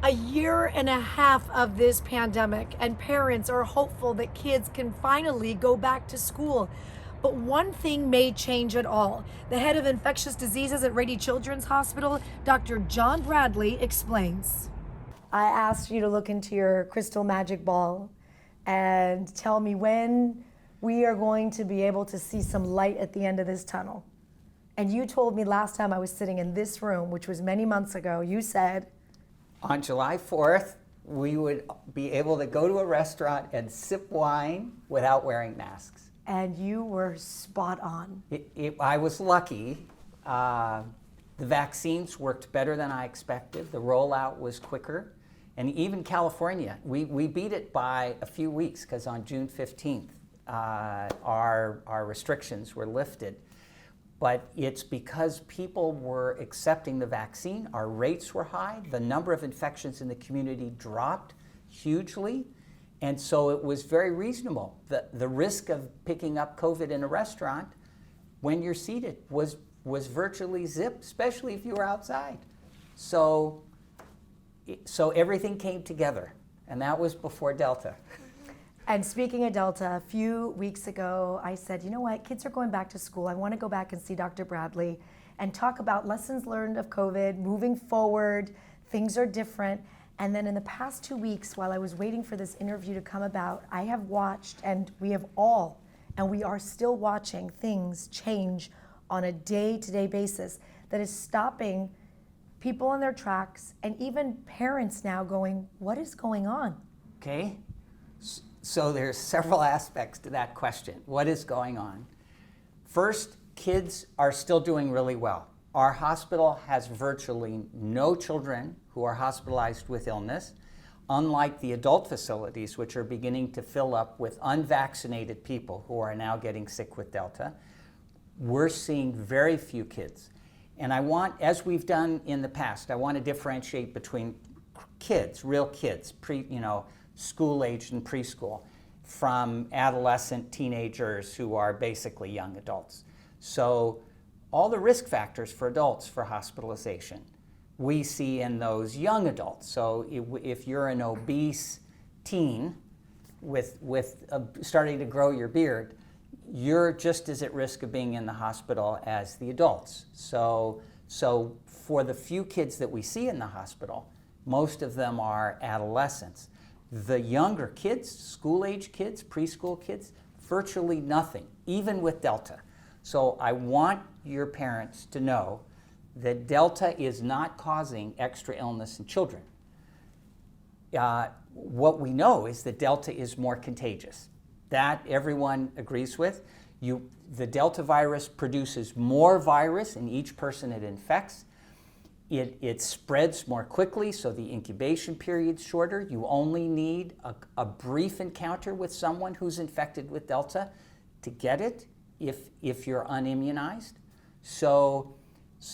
a year and a half of this pandemic, and parents are hopeful that kids can finally go back to school. But one thing may change it all. The head of infectious diseases at Rady Childrens Hospital, Dr. John Bradley, explains. I asked you to look into your crystal magic ball and tell me when we are going to be able to see some light at the end of this tunnel. And you told me last time I was sitting in this room, which was many months ago, you said, on July 4th, we would be able to go to a restaurant and sip wine without wearing masks. And you were spot on. I was lucky. The vaccines worked better than I expected. The rollout was quicker. And even California, we beat it by a few weeks because on June 15th, our restrictions were lifted. But it's because people were accepting the vaccine. Our rates were high. The number of infections in the community dropped hugely. And so it was very reasonable. The risk of picking up COVID in a restaurant when you're seated was virtually zip, especially if you were outside. So everything came together, and that was before Delta. And speaking of Delta, a few weeks ago, I said, you know what, kids are going back to school. I want to go back and see Dr. Bradley and talk about lessons learned of COVID, moving forward, things are different. And then in the past 2 weeks, while I was waiting for this interview to come about, I have watched, and we have all, and we are still watching things change on a day-to-day basis that is stopping people in their tracks and even parents now going, what is going on? Okay. So there's several aspects to that question. What is going on? First, kids are still doing really well. Our hospital has virtually no children who are hospitalized with illness, unlike the adult facilities, which are beginning to fill up with unvaccinated people who are now getting sick with Delta. We're seeing very few kids. And I want, as we've done in the past, I want to differentiate between kids, real kids, school-aged and preschool, from adolescent teenagers who are basically young adults. So all the risk factors for adults for hospitalization we see in those young adults. So if you're an obese teen with starting to grow your beard, you're just as at risk of being in the hospital as the adults. So for the few kids that we see in the hospital, most of them are adolescents. The younger kids, school-age kids, preschool kids, virtually nothing, even with Delta. So I want your parents to know that Delta is not causing extra illness in children. What we know is that Delta is more contagious. That everyone agrees with. The Delta virus produces more virus in each person it infects. It spreads more quickly, so the incubation period's shorter. You only need a brief encounter with someone who's infected with Delta to get it if you're unimmunized. So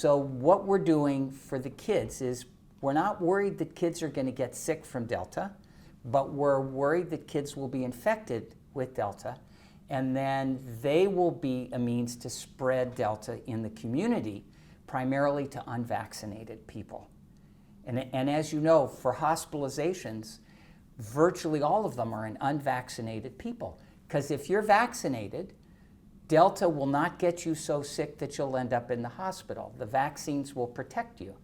what we're doing for the kids is we're not worried that kids are going to get sick from Delta, but we're worried that kids will be infected with Delta, and then they will be a means to spread Delta in the community, primarily to unvaccinated people. And as you know, for hospitalizations, virtually all of them are in unvaccinated people. Because if you're vaccinated, Delta will not get you so sick that you'll end up in the hospital. The vaccines will protect you.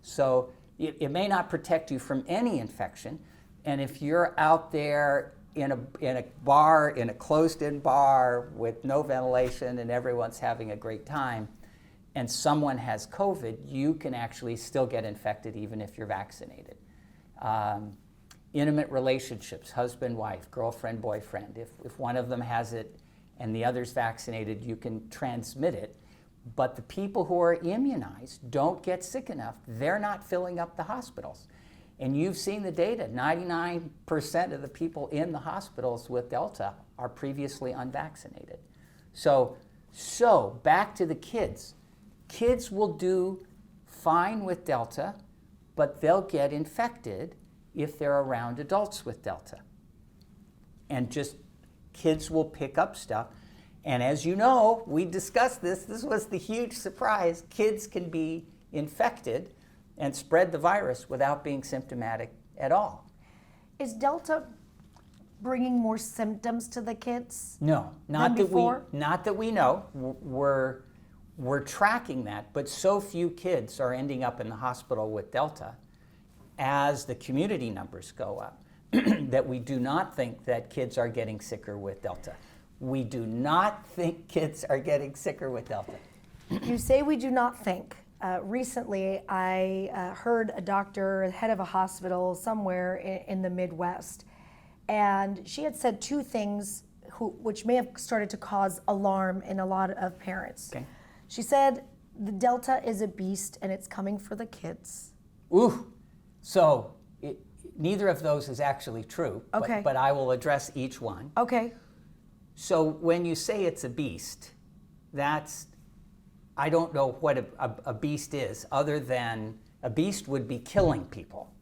So it may not protect you from any infection. And if you're out there in a bar, in a closed-in bar with no ventilation and everyone's having a great time, and someone has COVID, you can actually still get infected even if you're vaccinated. Intimate relationships, husband, wife, girlfriend, boyfriend, if one of them has it and the other's vaccinated, you can transmit it. But the people who are immunized don't get sick enough. They're not filling up the hospitals. And you've seen the data, 99% of the people in the hospitals with Delta are previously unvaccinated. So back to the kids. Kids will do fine with Delta, but they'll get infected if they're around adults with Delta. And just kids will pick up stuff. And as you know, we discussed this was the huge surprise. Kids can be infected and spread the virus without being symptomatic at all. Is Delta bringing more symptoms to the kids? No, than before? Not that we know. We're tracking that, but so few kids are ending up in the hospital with Delta as the community numbers go up that we do not think that kids are getting sicker with Delta. We do not think kids are getting sicker with Delta. You say we do not think. Recently, I heard a doctor, head of a hospital somewhere in the Midwest, and she had said two things which may have started to cause alarm in a lot of parents. Okay. She said, the Delta is a beast and it's coming for the kids. Ooh, so neither of those is actually true, okay. but I will address each one. Okay. So when you say it's a beast, I don't know what a beast is, other than a beast would be killing people.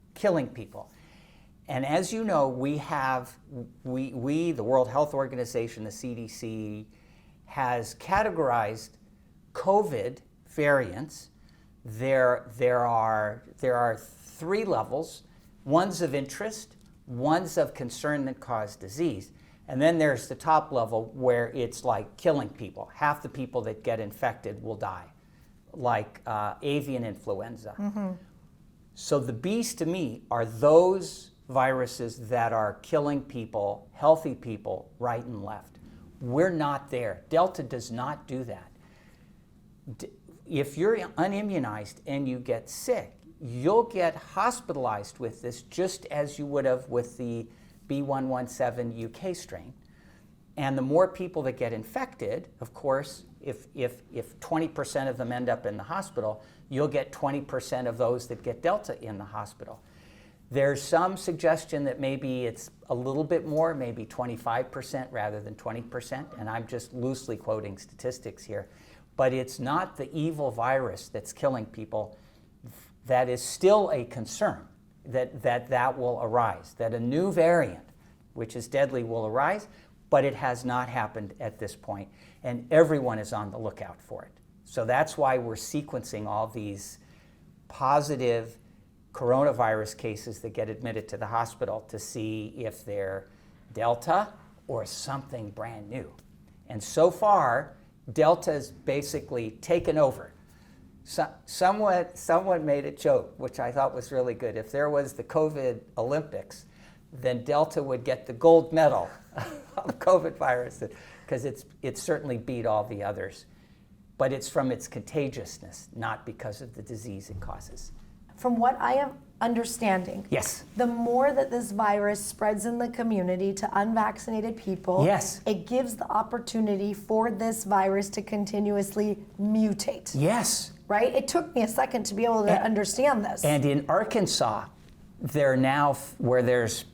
And as you know, we, the World Health Organization, the CDC, has categorized COVID variants. There are 3 levels. One's of interest, one's of concern that cause disease. And then there's the top level where it's like killing people. Half the people that get infected will die, like avian influenza. Mm-hmm. So the beast to me are those viruses that are killing people, healthy people, right and left. We're not there. Delta does not do that. If you're unimmunized and you get sick, you'll get hospitalized with this just as you would have with the B117 UK strain. And the more people that get infected, of course, if 20% of them end up in the hospital, you'll get 20% of those that get Delta in the hospital. There's some suggestion that maybe it's a little bit more, maybe 25% rather than 20%, and I'm just loosely quoting statistics here. But it's not the evil virus that's killing people. That is still a concern, that will arise, that a new variant, which is deadly, will arise, but it has not happened at this point, and everyone is on the lookout for it. So that's why we're sequencing all these positive coronavirus cases that get admitted to the hospital to see if they're Delta or something brand new. And so far, Delta's basically taken over. Someone made a joke, which I thought was really good. If there was the COVID Olympics, then Delta would get the gold medal of COVID virus, because it's certainly beat all the others. But it's from its contagiousness, not because of the disease it causes. From what I am understanding, yes, the more that this virus spreads in the community to unvaccinated people, yes, it gives the opportunity for this virus to continuously mutate. Yes. Right? It took me a second to be able to understand this. And in Arkansas, they're now, where there's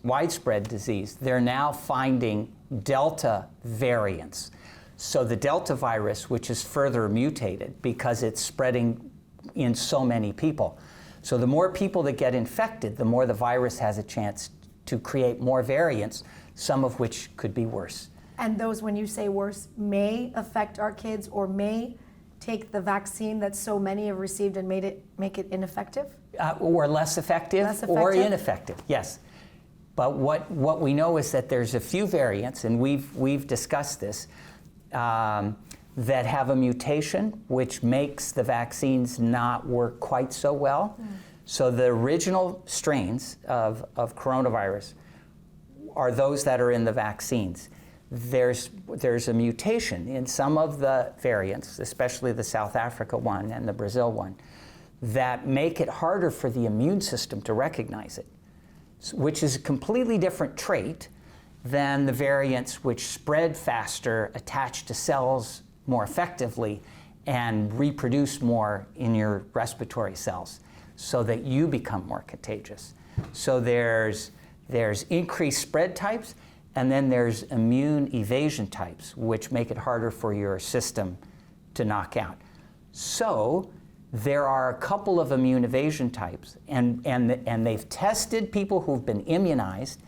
widespread disease, they're now finding Delta variants. So the Delta virus, which is further mutated because it's spreading in so many people. So the more people that get infected, the more the virus has a chance to create more variants, some of which could be worse. And those, when you say worse, may affect our kids or may take the vaccine that so many have received and make it ineffective? Or less effective, or ineffective, yes. But what we know is that there's a few variants, and we've discussed this, that have a mutation which makes the vaccines not work quite so well. Mm. So the original strains of coronavirus are those that are in the vaccines. There's a mutation in some of the variants, especially the South Africa one and the Brazil one, that make it harder for the immune system to recognize it, which is a completely different trait than the variants which spread faster, attach to cells more effectively, and reproduce more in your respiratory cells so that you become more contagious. So there's increased spread types, and then there's immune evasion types, which make it harder for your system to knock out. So there are a couple of immune evasion types, and they've tested people who've been immunized,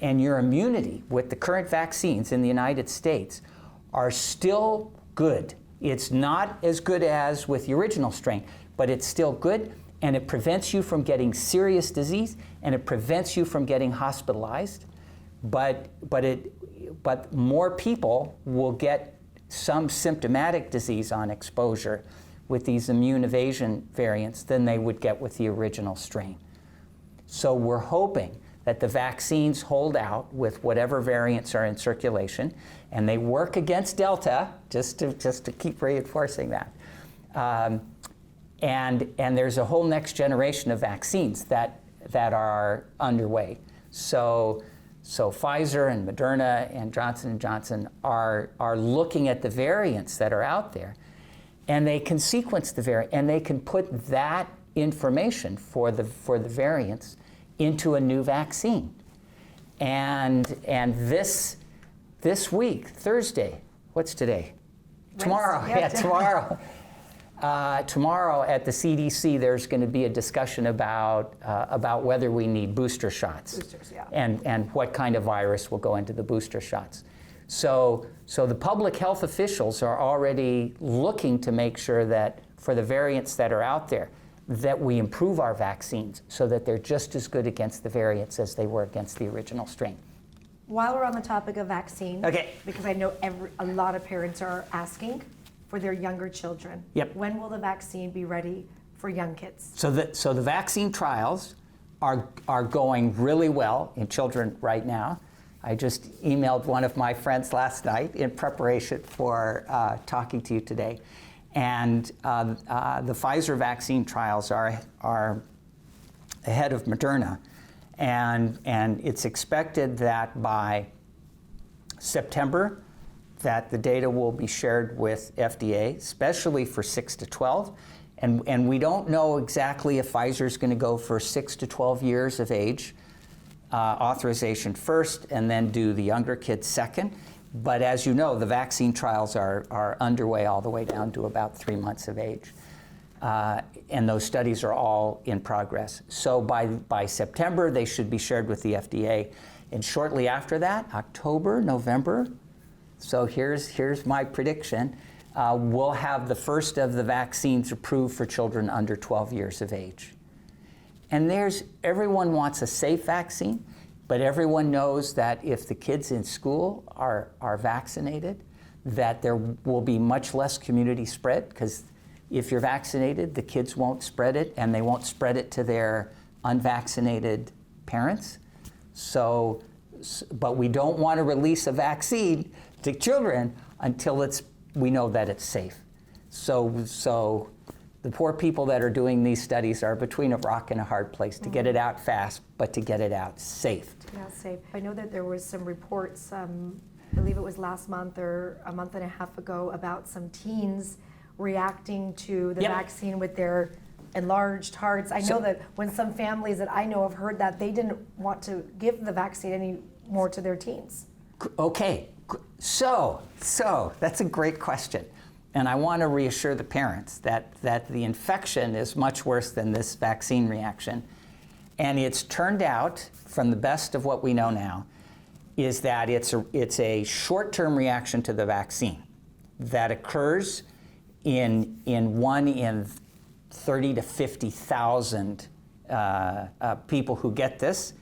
and your immunity with the current vaccines in the United States are still good. It's not as good as with the original strain, but it's still good, and it prevents you from getting serious disease, and it prevents you from getting hospitalized. But more people will get some symptomatic disease on exposure with these immune evasion variants than they would get with the original strain. So we're hoping that the vaccines hold out with whatever variants are in circulation, and they work against Delta, just to keep reinforcing that. And there's a whole next generation of vaccines that are underway. So Pfizer and Moderna and Johnson & Johnson are looking at the variants that are out there, and they can sequence the variant, and they can put that information for the variants into a new vaccine. And this week, Thursday, what's today? Tomorrow, yeah, tomorrow. Tomorrow at the CDC, there's going to be a discussion about whether we need booster shots. Boosters, yeah. And what kind of virus will go into the booster shots. So the public health officials are already looking to make sure that for the variants that are out there, that we improve our vaccines so that they're just as good against the variants as they were against the original strain. While we're on the topic of vaccine, okay, because I know a lot of parents are asking for their younger children. Yep. When will the vaccine be ready for young kids? So the vaccine trials are going really well in children right now. I just emailed one of my friends last night in preparation for talking to you today. And the Pfizer vaccine trials are ahead of Moderna. And it's expected that by September, that the data will be shared with FDA, especially for 6 to 12. And we don't know exactly if Pfizer is going to go for 6 to 12 years of age authorization first, and then do the younger kids second. But as you know, the vaccine trials are underway all the way down to about 3 months of age. And those studies are all in progress. So by September, they should be shared with the FDA. And shortly after that, October, November, so here's my prediction, we'll have the first of the vaccines approved for children under 12 years of age. And everyone wants a safe vaccine, but everyone knows that if the kids in school are vaccinated, that there will be much less community spread, because if you're vaccinated, the kids won't spread it, and they won't spread it to their unvaccinated parents. But we don't want to release a vaccine to children until we know that it's safe. So the poor people that are doing these studies are between a rock and a hard place to get it out fast, but to get it out safe. Yeah, safe. I know that there was some reports, I believe it was last month or a month and a half ago, about some teens reacting to the vaccine with their enlarged hearts. I know that when some families that I know have heard that, they didn't want to give the vaccine anymore to their teens. Okay, so that's a great question. And I want to reassure the parents that the infection is much worse than this vaccine reaction. And it's turned out, from the best of what we know now, is that it's a short-term reaction to the vaccine that occurs in 1 in 30 to 50,000 people who get this.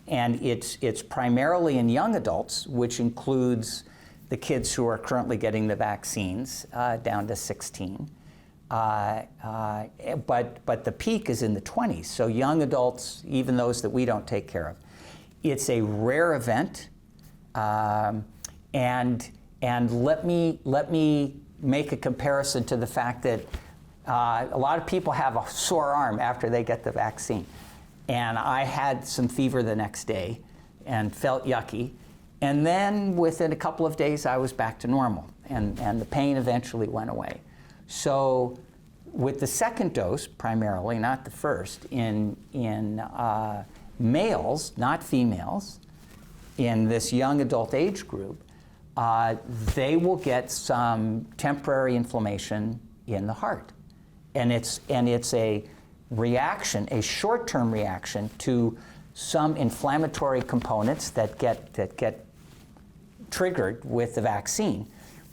And it's primarily in young adults, which includes the kids who are currently getting the vaccines down to 16. But the peak is in the 20s, so young adults, even those that we don't take care of. It's a rare event, and let me make a comparison to the fact that a lot of people have a sore arm after they get the vaccine. And I had some fever the next day and felt yucky. And then within a couple of days, I was back to normal, and the pain eventually went away. So with the second dose, primarily, not the first, in males, not females, in this young adult age group, they will get some temporary inflammation in the heart. And it's a reaction, a short-term reaction to some inflammatory components that get triggered with the vaccine.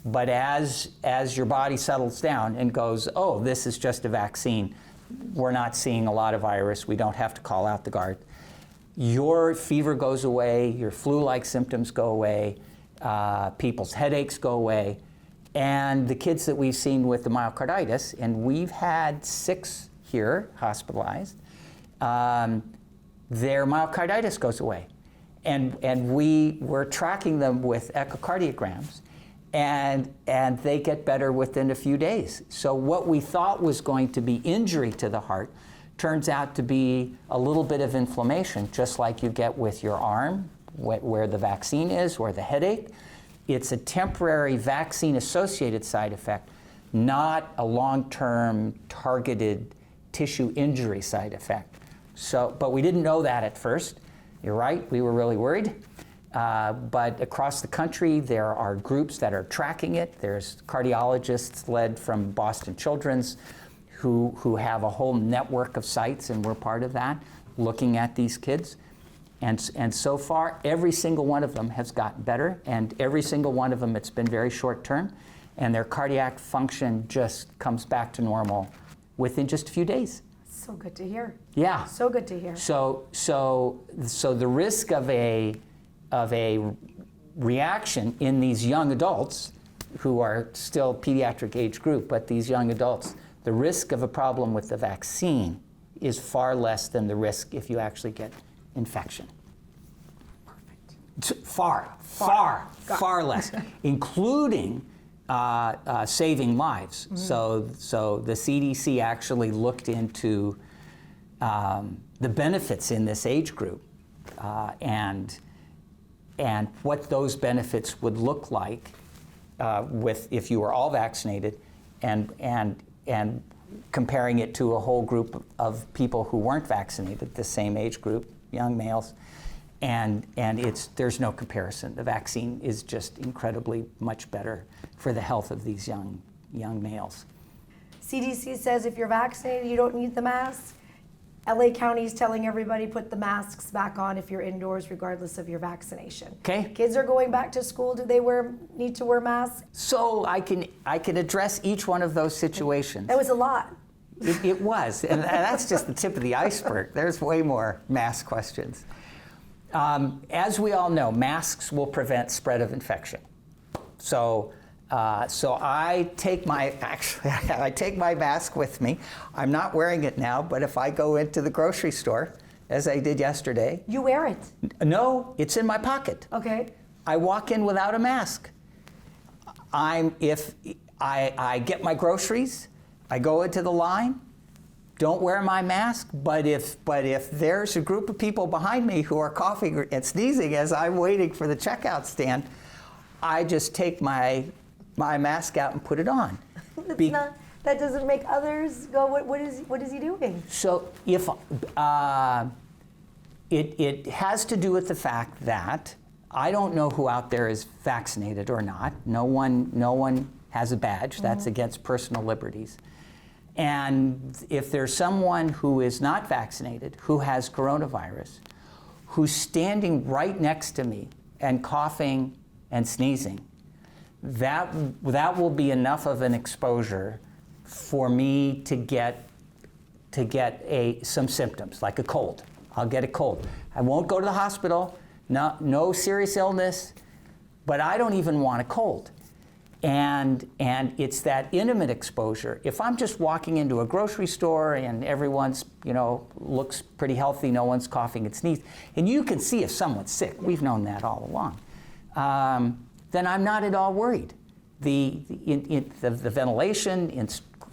But as your body settles down and goes, oh, this is just a vaccine, we're not seeing a lot of virus. We don't have to call out the guard. Your fever goes away, your flu-like symptoms go away, people's headaches go away, and the kids that we've seen with the myocarditis, and we've had 6 here hospitalized, their myocarditis goes away. And we were tracking them with echocardiograms, and they get better within a few days. So what we thought was going to be injury to the heart turns out to be a little bit of inflammation, just like you get with your arm, where the vaccine is, or the headache. It's a temporary vaccine-associated side effect, not a long-term targeted tissue injury side effect. So, but we didn't know that at first. You're right, we were really worried. But across the country, there are groups that are tracking it. There's cardiologists led from Boston Children's who have a whole network of sites, and we're part of that, looking at these kids. And so far, every single one of them has gotten better, and every single one of them, it's been very short term, and their cardiac function just comes back to normal within just a few days. So good to hear. Yeah. So good to hear. So the risk of a reaction in these young adults, who are still pediatric age group, but these young adults, the risk of a problem with the vaccine is far less than the risk if you actually get infection. Perfect. Far less, including saving lives. Mm-hmm. So the CDC actually looked into the benefits in this age group and what those benefits would look like with if you were all vaccinated, and comparing it to a whole group of people who weren't vaccinated, the same age group, young males, and there's no comparison. The vaccine is just incredibly much better for the health of these young males. CDC says if you're vaccinated, you don't need the mask. LA County is telling everybody put the masks back on if you're indoors, regardless of your vaccination. Okay. Kids are going back to school. Do they need to wear masks? So I can address each one of those situations. That was a lot. It was, and that's just the tip of the iceberg. There's way more mask questions. As we all know, masks will prevent spread of infection. So I take my mask with me. I'm not wearing it now, but if I go into the grocery store, as I did yesterday. You wear it? No, it's in my pocket. Okay. I walk in without a mask. If I get my groceries, I go into the line, don't wear my mask, but if there's a group of people behind me who are coughing and sneezing as I'm waiting for the checkout stand, I just take my mask out and put it on. That doesn't make others go, what is he doing? So if it has to do with the fact that I don't know who out there is vaccinated or not. No one has a badge. Mm-hmm. That's against personal liberties. And if there's someone who is not vaccinated, who has coronavirus, who's standing right next to me and coughing and sneezing, that will be enough of an exposure for me to get some symptoms, like a cold. I'll get a cold. I won't go to the hospital, no serious illness, but I don't even want a cold. And it's that intimate exposure. If I'm just walking into a grocery store and everyone's, looks pretty healthy, no one's coughing and sneezing, and you can see if someone's sick, we've known that all along, then I'm not at all worried. The ventilation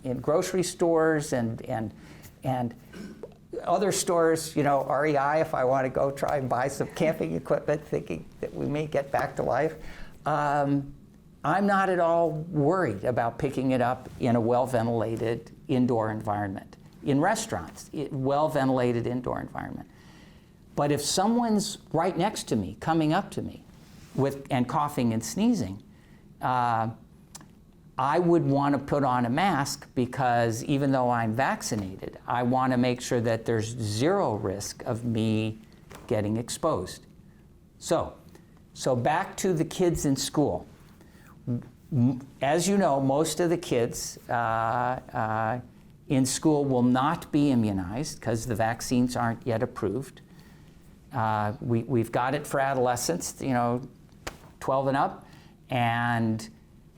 in grocery stores and other stores, REI, if I want to go try and buy some camping equipment thinking that we may get back to life, I'm not at all worried about picking it up in a well-ventilated indoor environment. In restaurants, well-ventilated indoor environment. But if someone's right next to me, coming up to me, and coughing and sneezing, I would want to put on a mask because even though I'm vaccinated, I want to make sure that there's zero risk of me getting exposed. So back to the kids in school. As you know, most of the kids in school will not be immunized because the vaccines aren't yet approved. We've got it for adolescents, 12 and up, and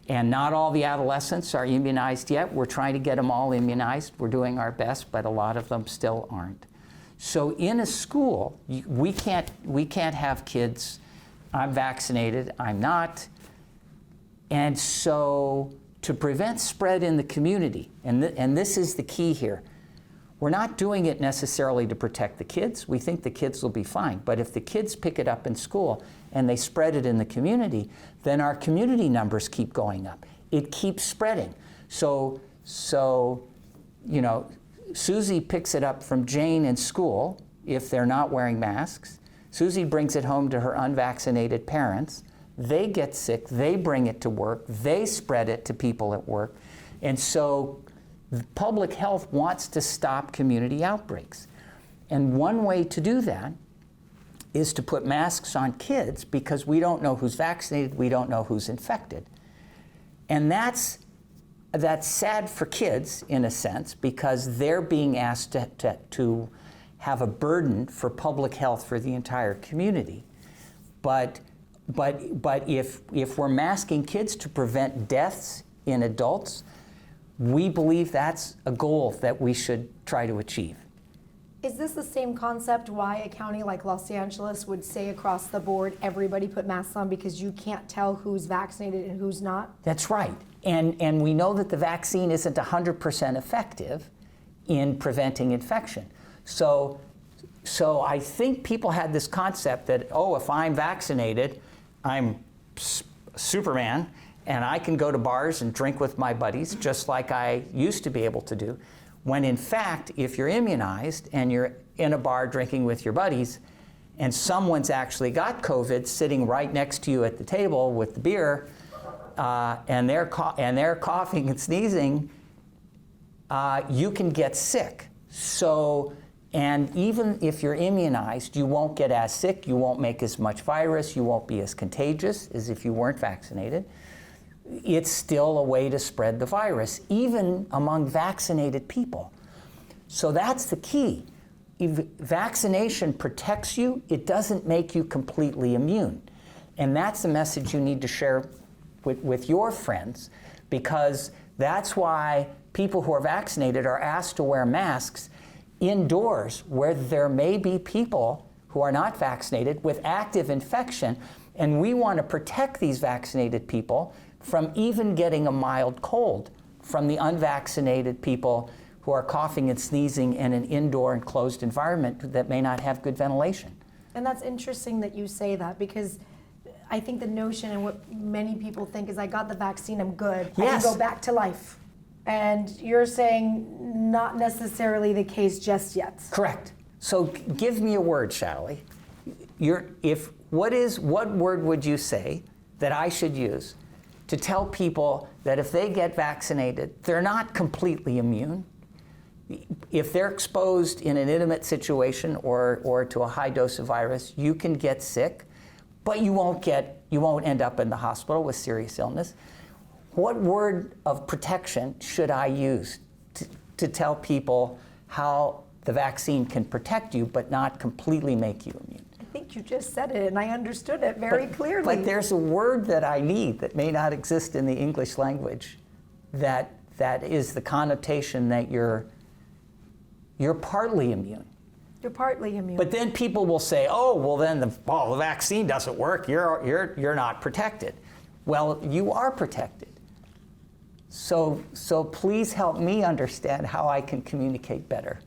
not all the adolescents are immunized yet. We're trying to get them all immunized. We're doing our best, but a lot of them still aren't. So in a school, we can't have kids, I'm vaccinated, I'm not. And so to prevent spread in the community, and this is the key here, we're not doing it necessarily to protect the kids. We think the kids will be fine. But if the kids pick it up in school and they spread it in the community, then our community numbers keep going up. It keeps spreading. So Susie picks it up from Jane in school if they're not wearing masks. Susie brings it home to her unvaccinated parents. They get sick, they bring it to work, they spread it to people at work. And so public health wants to stop community outbreaks. And one way to do that is to put masks on kids because we don't know who's vaccinated, we don't know who's infected. And that's sad for kids in a sense because they're being asked to have a burden for public health for the entire community. But if we're masking kids to prevent deaths in adults, we believe that's a goal that we should try to achieve. Is this the same concept why a county like Los Angeles would say across the board, everybody put masks on because you can't tell who's vaccinated and who's not? That's right. And we know that the vaccine isn't 100% effective in preventing infection. So I think people had this concept that, if I'm vaccinated, I'm Superman, and I can go to bars and drink with my buddies just like I used to be able to do. When in fact, if you're immunized and you're in a bar drinking with your buddies, and someone's actually got COVID sitting right next to you at the table with the beer, and they're coughing and sneezing, you can get sick. And even if you're immunized, you won't get as sick, you won't make as much virus, you won't be as contagious as if you weren't vaccinated. It's still a way to spread the virus, even among vaccinated people. So that's the key. If vaccination protects you, it doesn't make you completely immune. And that's the message you need to share with your friends, because that's why people who are vaccinated are asked to wear masks indoors where there may be people who are not vaccinated with active infection, and we want to protect these vaccinated people from even getting a mild cold from the unvaccinated people who are coughing and sneezing in an indoor enclosed environment that may not have good ventilation. And that's interesting that you say that, because I think the notion and what many people think is, I got the vaccine, I'm good. Yes. I can go back to life. And you're saying not necessarily the case just yet. Correct. So give me a word, Shally. What word would you say that I should use to tell people that if they get vaccinated, they're not completely immune? If they're exposed in an intimate situation or to a high dose of virus, you can get sick, but you won't end up in the hospital with serious illness. What word of protection should I use to tell people how the vaccine can protect you but not completely make you immune? I think you just said it, and I understood it very clearly. But there's a word that I need that may not exist in the English language that is the connotation that you're partly immune. You're partly immune. But then people will say, then the vaccine doesn't work, you're not protected. Well, you are protected. So please help me understand how I can communicate better.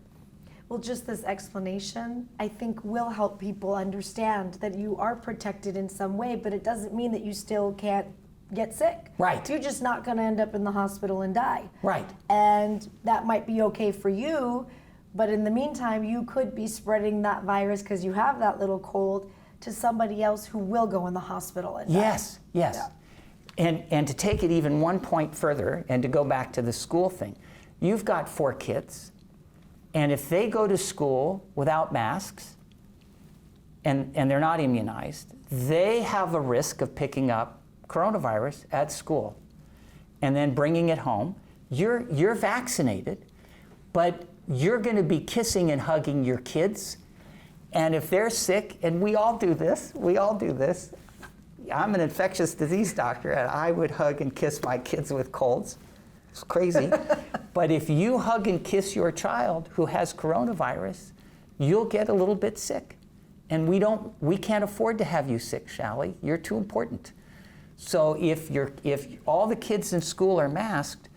Well, just this explanation, I think, will help people understand that you are protected in some way, but it doesn't mean that you still can't get sick. Right. You're just not going to end up in the hospital and die. Right. And that might be okay for you, but in the meantime, you could be spreading that virus because you have that little cold to somebody else who will go in the hospital and die. Yes. Yeah. And to take it even one point further, and to go back to the school thing, you've got 4 kids, and if they go to school without masks and they're not immunized, they have a risk of picking up coronavirus at school and then bringing it home. You're vaccinated, but you're going to be kissing and hugging your kids. And if they're sick, and we all do this, I'm an infectious disease doctor, and I would hug and kiss my kids with colds. It's crazy. But if you hug and kiss your child who has coronavirus, you'll get a little bit sick. And we can't afford to have you sick, Sally. You're too important. So if all the kids in school are masked,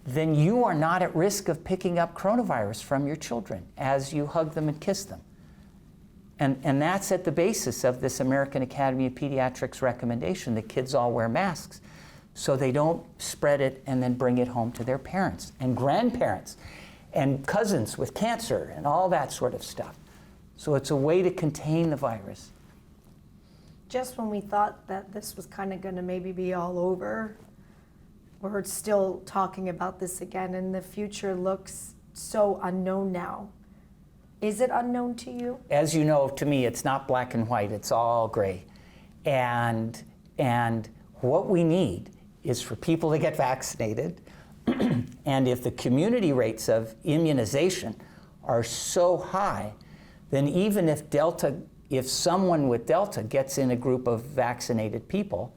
then you are not at risk of picking up coronavirus from your children as you hug them and kiss them. And that's at the basis of this American Academy of Pediatrics recommendation that kids all wear masks so they don't spread it and then bring it home to their parents and grandparents and cousins with cancer and all that sort of stuff. So it's a way to contain the virus. Just when we thought that this was kind of going to maybe be all over, we're still talking about this again, and the future looks so unknown now. Is it unknown to you? As you know, to me, it's not black and white, it's all gray. And what we need is for people to get vaccinated, and if the community rates of immunization are so high, then even if someone with Delta gets in a group of vaccinated people,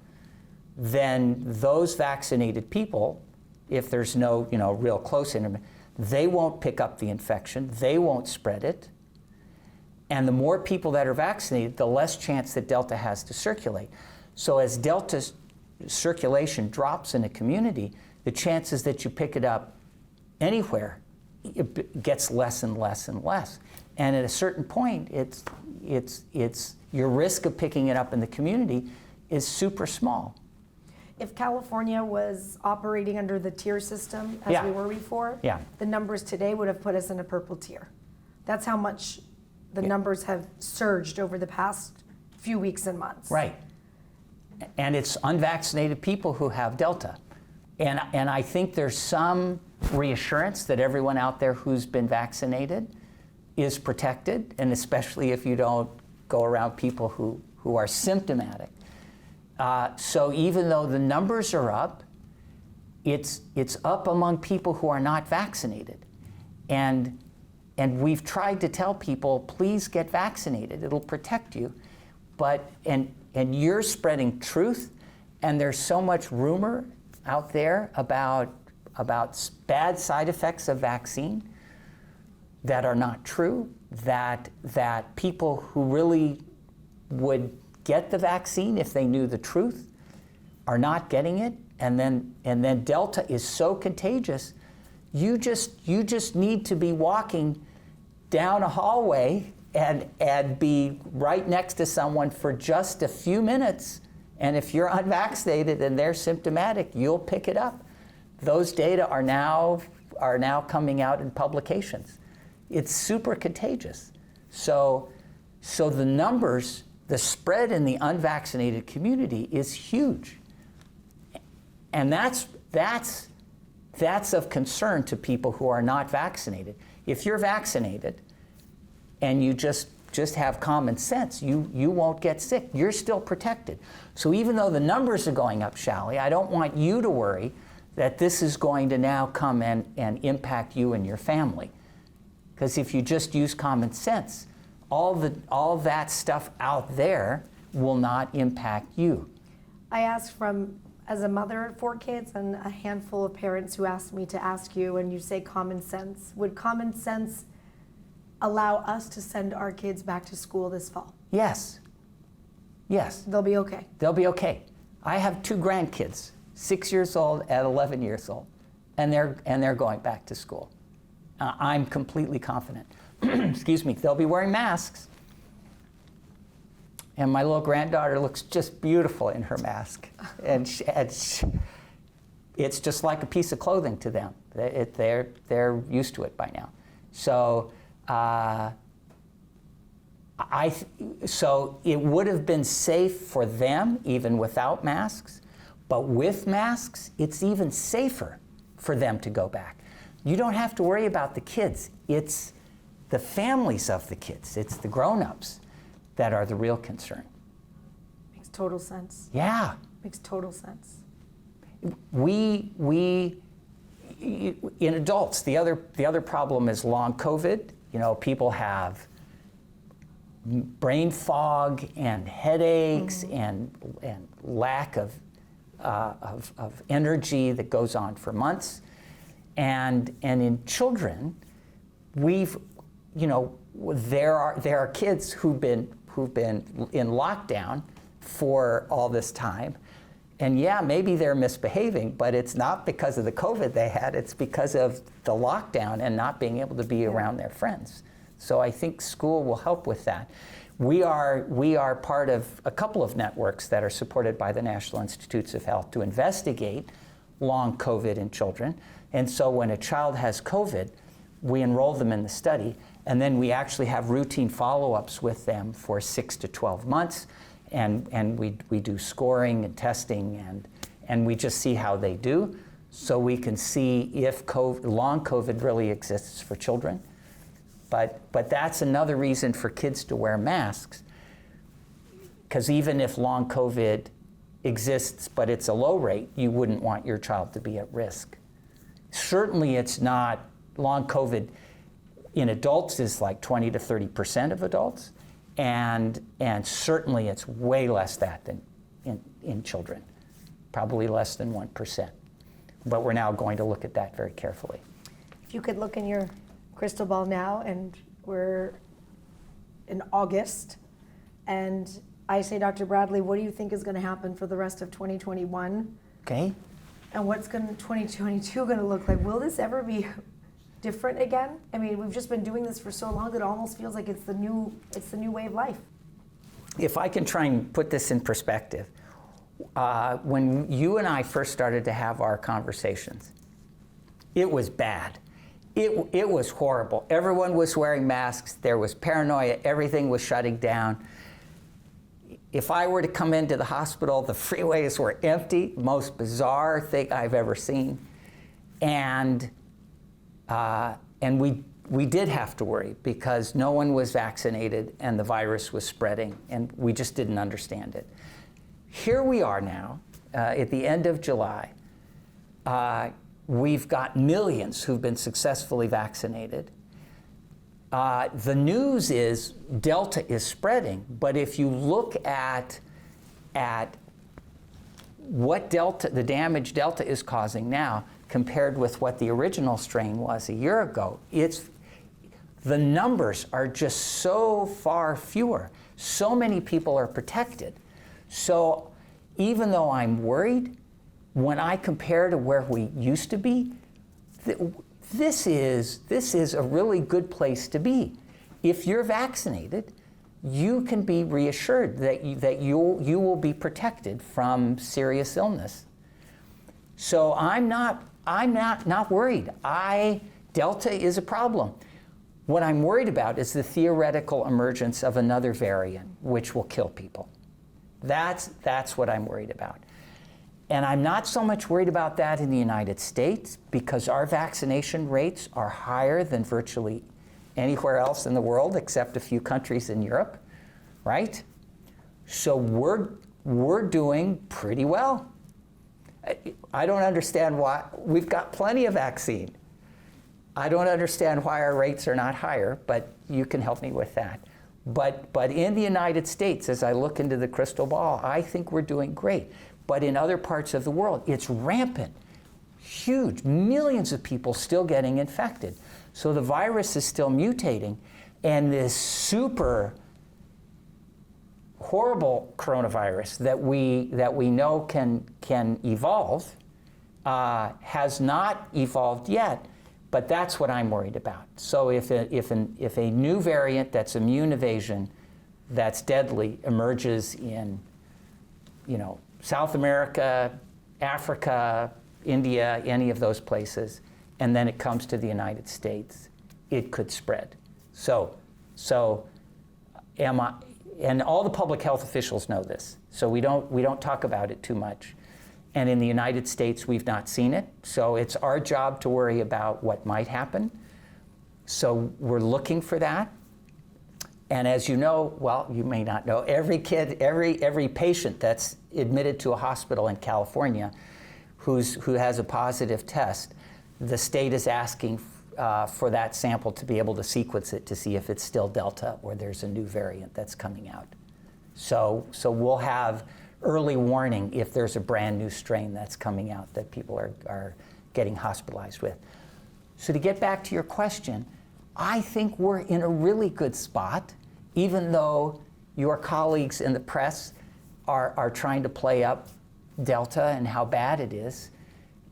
then those vaccinated people, if there's no real close intermittent, they won't pick up the infection, they won't spread it, and the more people that are vaccinated, the less chance that Delta has to circulate. So as Delta's circulation drops in a community, the chances that you pick it up anywhere it gets less and less and less. And at a certain point, it's your risk of picking it up in the community is super small. If California was operating under the tier system as we were before, the numbers today would have put us in a purple tier. That's how much the numbers have surged over the past few weeks and months. Right. And it's unvaccinated people who have Delta. And I think there's some reassurance that everyone out there who's been vaccinated is protected, and especially if you don't go around people who are symptomatic. So even though the numbers are up, it's up among people who are not vaccinated. And we've tried to tell people, please get vaccinated, it'll protect you. But, and you're spreading truth, and there's so much rumor out there about bad side effects of vaccine that are not true, that people who really would get the vaccine if they knew the truth are not getting it, and then Delta is so contagious, you just need to be walking down a hallway and be right next to someone for just a few minutes, and if you're unvaccinated and they're symptomatic, you'll pick it up. Those data are now coming out in publications. It's super contagious. So the numbers, the spread in the unvaccinated community is huge. And that's of concern to people who are not vaccinated. If you're vaccinated and you just have common sense, you won't get sick. You're still protected. So even though the numbers are going up, Shally, I don't want you to worry that this is going to now come and impact you and your family. Because if you just use common sense, all that stuff out there will not impact you. I ask as a mother of 4 kids and a handful of parents who asked me to ask you, when you say common sense, would common sense allow us to send our kids back to school this fall? Yes. Yes. They'll be okay? They'll be okay. I have 2 grandkids, 6 years old and 11 years old, and they're going back to school. I'm completely confident. Excuse me, they'll be wearing masks. And my little granddaughter looks just beautiful in her mask. And it's just like a piece of clothing to them. They're used to it by now. So, so it would have been safe for them even without masks, but with masks, it's even safer for them to go back. You don't have to worry about the kids. It's the families of the kids. It's the grown-ups that are the real concern. Makes total sense. Yeah. Makes total sense. We In adults, the other problem is long COVID. You know, people have brain fog and headaches and lack of energy that goes on for months. And in children, there are kids who've been in lockdown for all this time. And yeah, maybe they're misbehaving, but it's not because of the COVID they had, it's because of the lockdown and not being able to be around their friends. So I think school will help with that. We are part of a couple of networks that are supported by the National Institutes of Health to investigate long COVID in children. And so when a child has COVID, we enroll them in the study, and then we actually have routine follow-ups with them for 6 to 12 months. And we do scoring and testing, and we just see how they do, so we can see if long COVID really exists for children. But that's another reason for kids to wear masks, because even if long COVID exists but it's a low rate, you wouldn't want your child to be at risk. Certainly it's not, long COVID in adults is like 20 to 30% of adults. And certainly it's way less that than in children, probably less than 1%. But we're now going to look at that very carefully. If you could look in your crystal ball now, and we're in August, and I say, Dr. Bradley, what do you think is going to happen for the rest of 2021? Okay. And what's 2022 going to look like? Will this ever be different again? I mean, we've just been doing this for so long that it almost feels like it's the new way of life. If I can try and put this in perspective, when you and I first started to have our conversations, it was bad. It was horrible. Everyone was wearing masks. There was paranoia. Everything was shutting down. If I were to come into the hospital, the freeways were empty. Most bizarre thing I've ever seen. And we did have to worry because no one was vaccinated and the virus was spreading, and we just didn't understand it. Here we are now, at the end of July. We've got millions who've been successfully vaccinated. The news is Delta is spreading, but if you look at what the damage Delta is causing now, compared with what the original strain was a year ago, the numbers are just so far fewer. So many people are protected. So even though I'm worried, when I compare to where we used to be, this is a really good place to be. If you're vaccinated, you can be reassured that you will be protected from serious illness. So I'm not worried. Delta is a problem. What I'm worried about is the theoretical emergence of another variant, which will kill people. That's what I'm worried about. And I'm not so much worried about that in the United States because our vaccination rates are higher than virtually anywhere else in the world except a few countries in Europe, right? So we're doing pretty well. I don't understand why. We've got plenty of vaccine. I don't understand why our rates are not higher, but you can help me with that. But in the United States, as I look into the crystal ball, I think we're doing great. But in other parts of the world, it's rampant, huge, millions of people still getting infected. So the virus is still mutating, and this super horrible coronavirus that we know can evolve has not evolved yet, but that's what I'm worried about. So if a new variant that's immune evasion, that's deadly, emerges in, South America, Africa, India, any of those places, and then it comes to the United States, it could spread. So and all the public health officials know this, so we don't talk about it too much. And in the United States, we've not seen it, so it's our job to worry about what might happen. So we're looking for that. And as you know, well, you may not know, every patient that's admitted to a hospital in California who has a positive test the state is asking for that sample to be able to sequence it to see if it's still Delta or there's a new variant that's coming out. So we'll have early warning if there's a brand new strain that's coming out that people are getting hospitalized with. So to get back to your question, I think we're in a really good spot, even though your colleagues in the press are trying to play up Delta and how bad it is.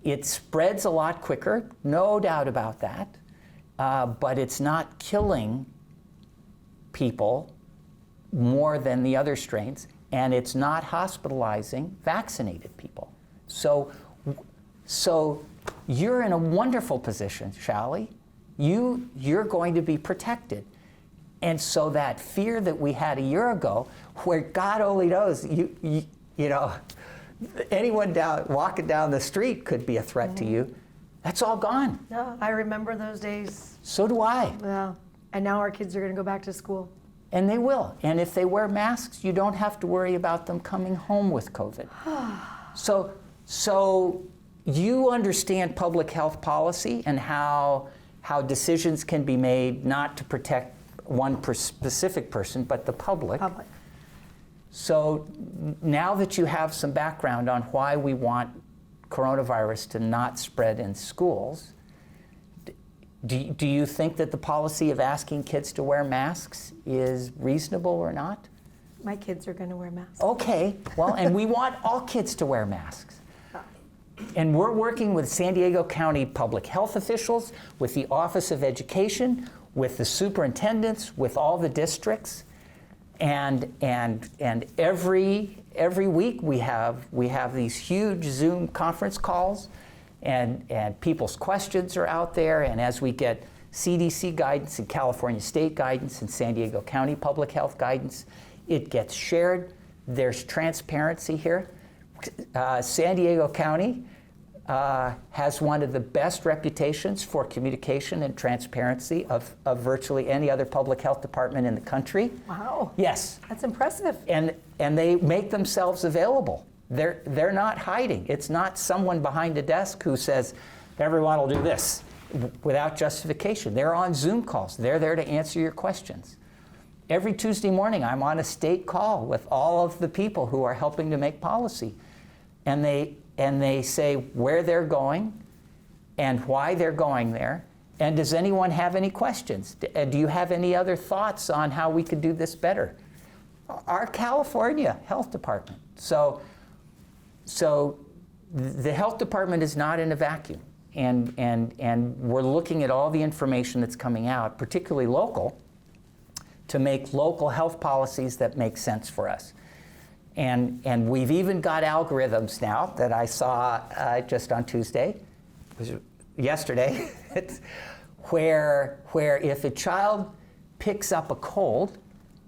It spreads a lot quicker, no doubt about that, but it's not killing people more than the other strains, and it's not hospitalizing vaccinated people. So you're in a wonderful position, Shally. You're going to be protected. And so that fear that we had a year ago, where God only knows, you know, anyone walking down the street could be a threat to you, that's all gone. No, I remember those days. So do I. Well, and now our kids are going to go back to school. And they will. And if they wear masks, you don't have to worry about them coming home with COVID. So you understand public health policy and how decisions can be made not to protect one specific person, but the public. So now that you have some background on why we want coronavirus to not spread in schools, do you think that the policy of asking kids to wear masks is reasonable or not? My kids are going to wear masks. Okay, well, and we want all kids to wear masks. And we're working with San Diego County public health officials, with the Office of Education, with the superintendents, with all the districts, and every week we have these huge Zoom conference calls, and people's questions are out there. And as we get CDC guidance and California state guidance and San Diego County public health guidance, it gets shared. There's transparency here. San Diego County has one of the best reputations for communication and transparency of virtually any other public health department in the country. Wow. Yes. That's impressive. And they make themselves available. They're not hiding. It's not someone behind a desk who says, everyone will do this without justification. They're on Zoom calls. They're there to answer your questions. Every Tuesday morning, I'm on a state call with all of the people who are helping to make policy. And they say where they're going and why they're going there. And does anyone have any questions? Do you have any other thoughts on how we could do this better? Our California Health Department. So the health department is not in a vacuum. And we're looking at all the information that's coming out, particularly local, to make local health policies that make sense for us. And we've even got algorithms now that I saw just on Tuesday, was it yesterday, where if a child picks up a cold,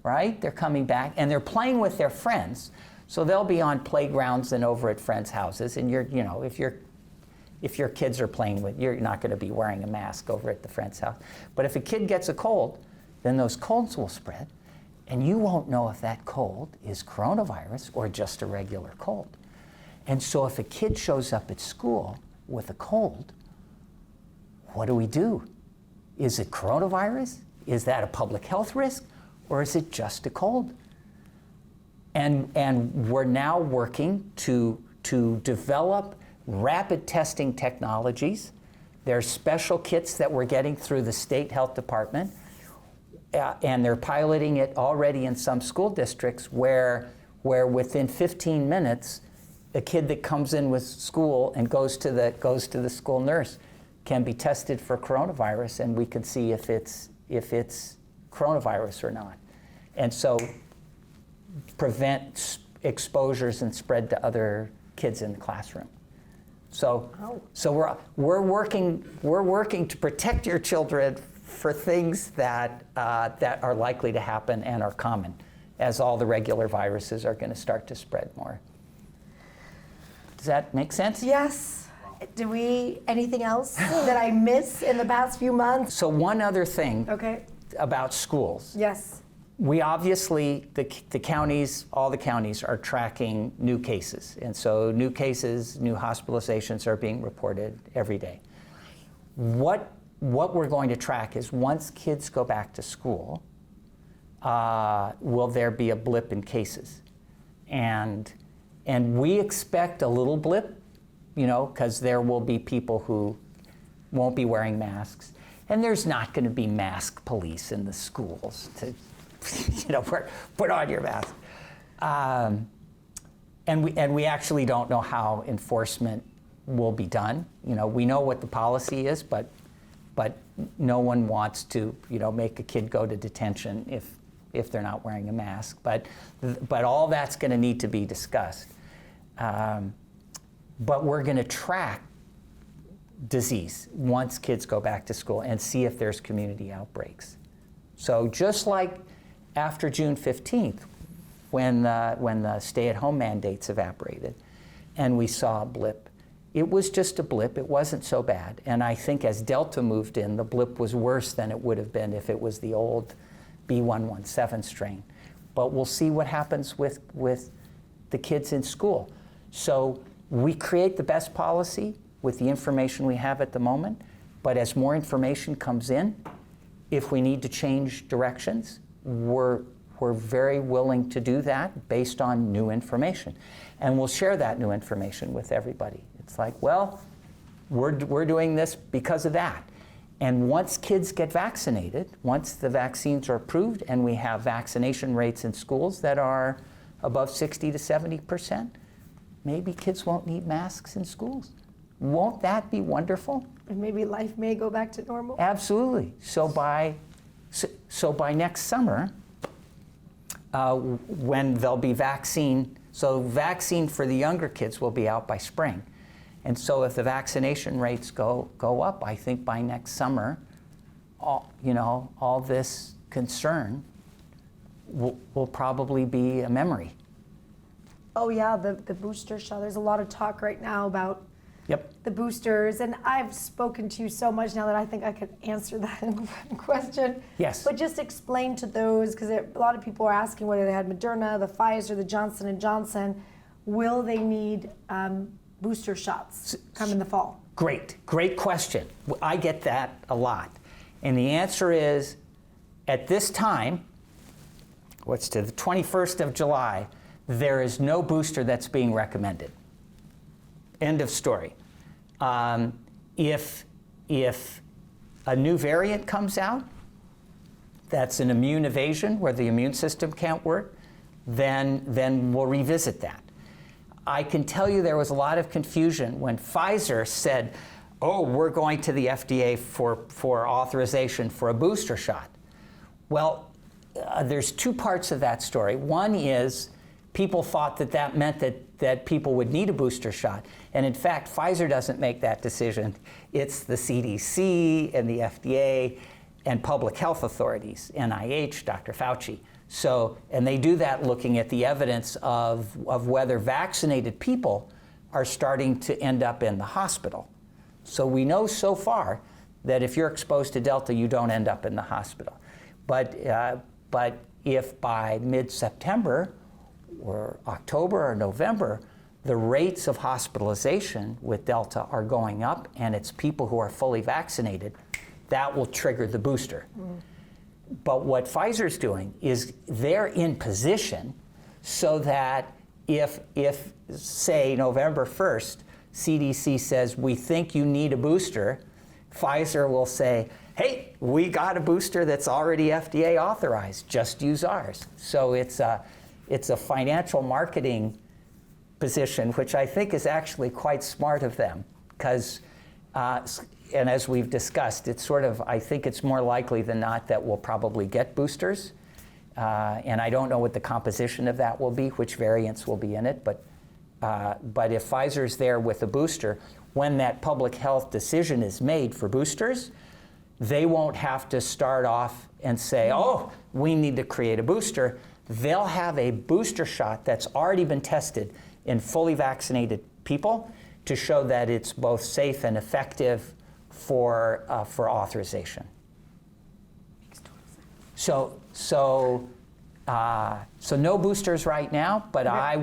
right, they're coming back and they're playing with their friends, so they'll be on playgrounds and over at friends' houses, and if your kids are playing with, you're not going to be wearing a mask over at the friend's house. But if a kid gets a cold, then those colds will spread. And you won't know if that cold is coronavirus or just a regular cold. And so if a kid shows up at school with a cold, what do? Is it coronavirus? Is that a public health risk? Or is it just a cold? And we're now working to develop rapid testing technologies. There's special kits that we're getting through the state health department. And they're piloting it already in some school districts where within 15 minutes, a kid that comes in with school and goes to the school nurse can be tested for coronavirus, and we can see if it's coronavirus or not. And so prevent exposures and spread to other kids in the classroom. So we're working to protect your children for things that are likely to happen and are common, as all the regular viruses are going to start to spread more. Does that make sense? Yes. Anything else that I miss in the past few months? So one other thing about schools. Yes. We obviously, the counties, all the counties are tracking new cases. And so new cases, new hospitalizations are being reported every day. what we're going to track is once kids go back to school, will there be a blip in cases? And we expect a little blip, because there will be people who won't be wearing masks. And there's not going to be mask police in the schools to, put on your mask. And we actually don't know how enforcement will be done. We know what the policy is, but no one wants to, make a kid go to detention if they're not wearing a mask. But all that's going to need to be discussed. But we're going to track disease once kids go back to school and see if there's community outbreaks. So just like after June 15th, when the stay-at-home mandates evaporated and we saw a blip, it was just a blip. It wasn't so bad. And I think as Delta moved in, the blip was worse than it would have been if it was the old B117 strain. But we'll see what happens with the kids in school. So we create the best policy with the information we have at the moment, but as more information comes in, if we need to change directions, we're very willing to do that based on new information. And we'll share that new information with everybody. It's like, well, we're doing this because of that. And once kids get vaccinated, once the vaccines are approved and we have vaccination rates in schools that are above 60 to 70%, maybe kids won't need masks in schools. Won't that be wonderful? And maybe life may go back to normal. Absolutely. So by next summer, when there'll be vaccine for the younger kids will be out by spring. And so if the vaccination rates go up, I think by next summer, all this concern will probably be a memory. Oh yeah, the booster shot. There's a lot of talk right now about the boosters, and I've spoken to you so much now that I think I could answer that question. Yes. But just explain to those, because a lot of people are asking whether they had Moderna, the Pfizer, the Johnson & Johnson, will they need booster shots come in the fall? Great question. I get that a lot. And the answer is, at this time, the 21st of July, there is no booster that's being recommended. End of story. If a new variant comes out, that's an immune evasion where the immune system can't work, then we'll revisit that. I can tell you there was a lot of confusion when Pfizer said, oh, we're going to the FDA for authorization for a booster shot. Well, there's two parts of that story. One is people thought that meant that people would need a booster shot. And in fact, Pfizer doesn't make that decision. It's the CDC and the FDA and public health authorities, NIH, Dr. Fauci. So, and they do that looking at the evidence of whether vaccinated people are starting to end up in the hospital. So we know so far that if you're exposed to Delta, you don't end up in the hospital. But if by mid-September or October or November, the rates of hospitalization with Delta are going up and it's people who are fully vaccinated, that will trigger the booster. But what Pfizer's doing is they're in position so that if say, November 1st, CDC says, we think you need a booster, Pfizer will say, hey, we got a booster that's already FDA authorized, just use ours. So it's a financial marketing position, which I think is actually quite smart of them, because, and as we've discussed, it's sort of, I think it's more likely than not that we'll probably get boosters. And I don't know what the composition of that will be, which variants will be in it, but if Pfizer's there with a booster, when that public health decision is made for boosters, they won't have to start off and say, oh, we need to create a booster. They'll have a booster shot that's already been tested in fully vaccinated people to show that it's both safe and effective for authorization. So no boosters right now, but I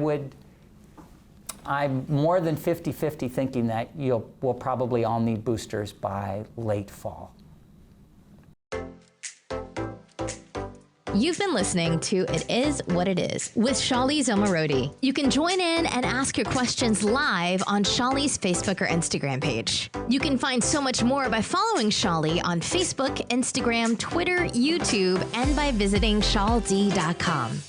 I'm more than 50-50 thinking that we'll probably all need boosters by late fall. You've been listening to It Is What It Is with Shali Zomarodi. You can join in and ask your questions live on Shali's Facebook or Instagram page. You can find so much more by following Shali on Facebook, Instagram, Twitter, YouTube, and by visiting shalD.com.